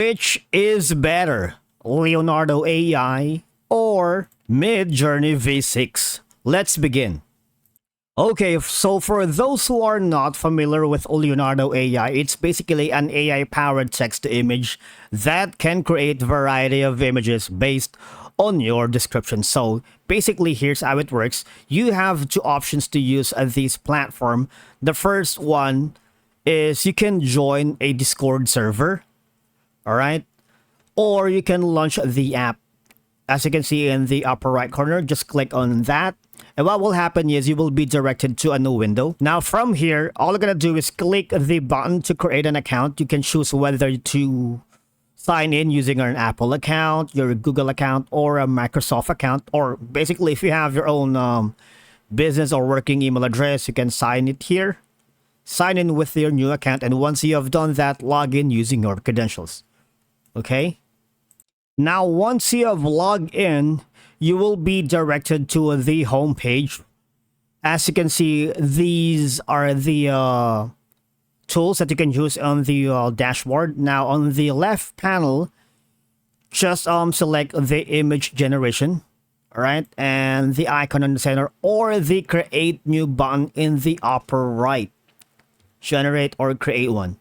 Which is better, Leonardo AI or Midjourney V6? Let's begin. Okay, so for those who are not familiar with Leonardo AI, it's basically an AI-powered text-to-image that can create a variety of images based on your description. So basically, here's how it works. You have two options to use this platform. The first one is you can join a Discord server, all right? Or you can launch the app. As you can see in the upper right corner, just click on that. And what will happen is you will be directed to a new window. Now from here, all you're gonna do is click the button to create an account. You can choose whether to sign in using an Apple account, your Google account, or a Microsoft account. Or basically, if you have your own business or working email address, you can sign it here. Sign in with your new account. And once you have done that, log in using your credentials. Okay? Now, once you have logged in, you will be directed to the home page. As you can see, these are the tools that you can use on the dashboard. Now, on the left panel, just select the image generation, all right, and the icon in the center, or the create new button in the upper right. Generate or create one.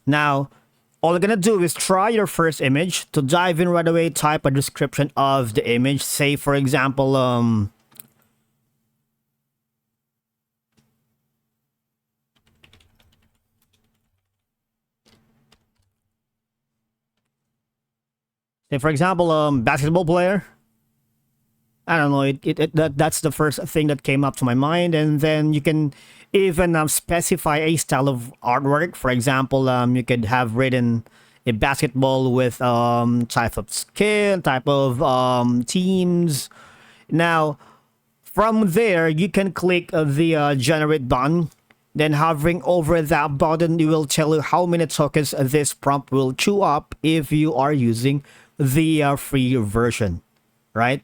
Now, all you're gonna do is try your first image. To dive in right away, type a description of the image. Say, for example, basketball player. I don't know. That's the first thing that came up to my mind, and then you can even specify a style of artwork. For example, you could have written a basketball with type of skin, type of teams. Now, from there, you can click the generate button. Then hovering over that button, it will tell you how many tokens this prompt will chew up if you are using the free version, right?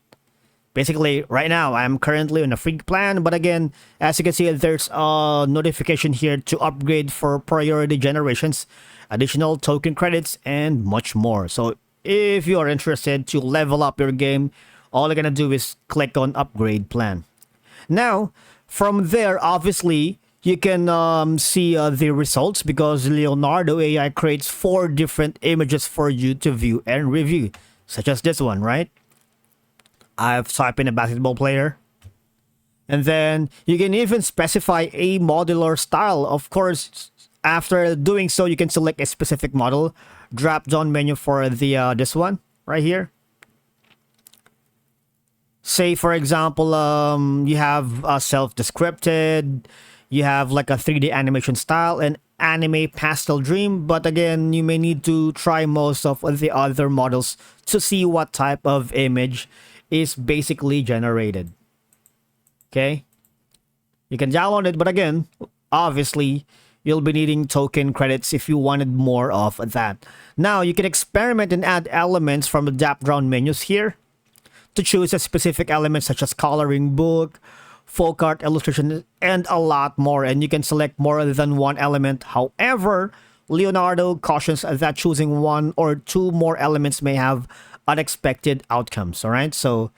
Basically, right now, I'm currently on a free plan. But again, as you can see, there's a notification here to upgrade for priority generations, additional token credits, and much more. So if you are interested to level up your game, all you're going to do is click on upgrade plan. Now, from there, obviously, you can see the results because Leonardo AI creates 4 different images for you to view and review, such as this one, right? I've typed in a basketball player. And then you can even specify a modular style. Of course, after doing so, you can select a specific model. Drop down menu for the this one right here. Say, for example, you have a self-descripted. You have like a 3D animation style and anime pastel dream. But again, you may need to try most of the other models to see what type of image is basically generated. Okay, you can download it, but again, obviously you'll be needing token credits if you wanted more of that. Now you can experiment and add elements from the drop down menus here to choose a specific element such as coloring book, folk art, illustration, and a lot more. And you can select more than one element. However, Leonardo cautions that choosing 1 or 2 more elements may have unexpected outcomes. All right, so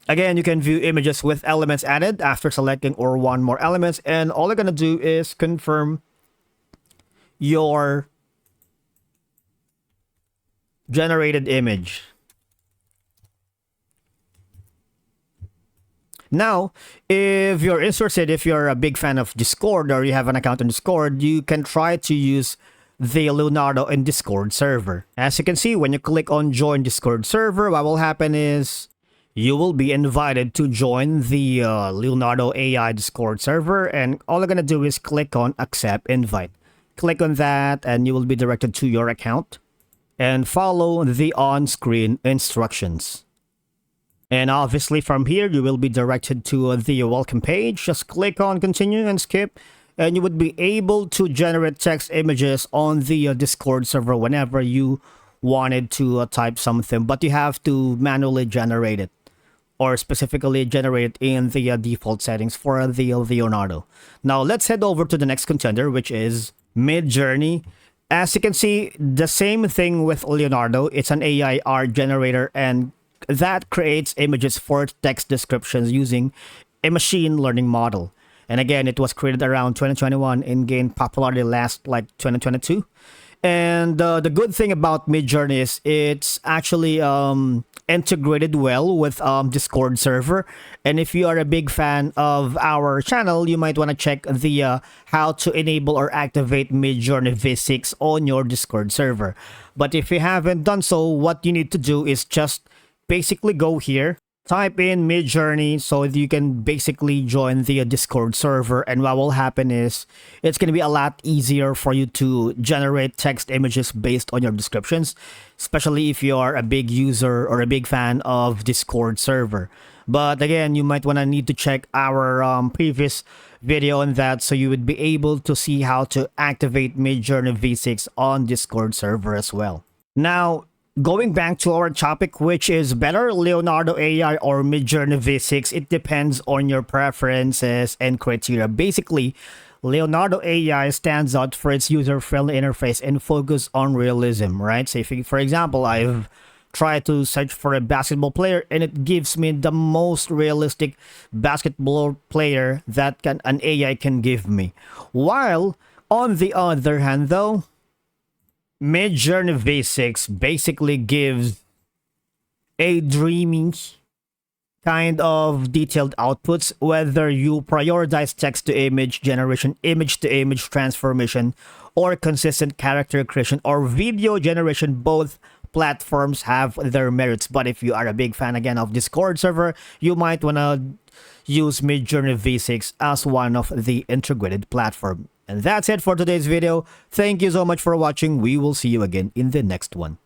again, you can view images with elements added after selecting or 1 more elements, and all you're gonna do is confirm your generated image. Now, if you're interested, if you're a big fan of Discord or you have an account on Discord, you can try to use the Leonardo and Discord server. As you can see, when you click on join Discord server, what will happen is you will be invited to join the Leonardo AI Discord server, and all you're gonna do is click on accept invite. Click on that and you will be directed to your account and follow the on-screen instructions. And obviously from here, you will be directed to the welcome page. Just click on continue and skip, and you would be able to generate text images on the Discord server whenever you wanted to type something, but you have to manually generate it, or specifically generate it in the default settings for the Leonardo. Now let's head over to the next contender, which is Midjourney As you can see, the same thing with Leonardo. It's an AI art generator, and that creates images for text descriptions using a machine learning model. And again, it was created around 2021 and gained popularity last like 2022. And the good thing about Midjourney is it's actually integrated well with Discord server. And if you are a big fan of our channel, you might want to check the how to enable or activate Midjourney V6 on your Discord server. But if you haven't done so, what you need to do is just basically go here, type in Midjourney so that you can basically join the Discord server, and what will happen is it's going to be a lot easier for you to generate text images based on your descriptions, especially if you are a big user or a big fan of Discord server. But again, you might want to need to check our previous video on that so you would be able to see how to activate Midjourney V6 on Discord server as well. Now, going back to our topic, which is better, Leonardo AI or Midjourney V6, it depends on your preferences and criteria. Basically, Leonardo AI stands out for its user-friendly interface and focus on realism, right? So if, for example, I've tried to search for a basketball player and it gives me the most realistic basketball player that an AI can give me. While, on the other hand, though, Midjourney V6 basically gives a dreamy kind of detailed outputs, whether you prioritize text-to-image generation, image-to-image transformation, or consistent character creation, or video generation. Both platforms have their merits. But if you are a big fan, again, of Discord server, you might want to use Midjourney V6 as one of the integrated platform. And that's it for today's video. Thank you so much for watching. We will see you again in the next one.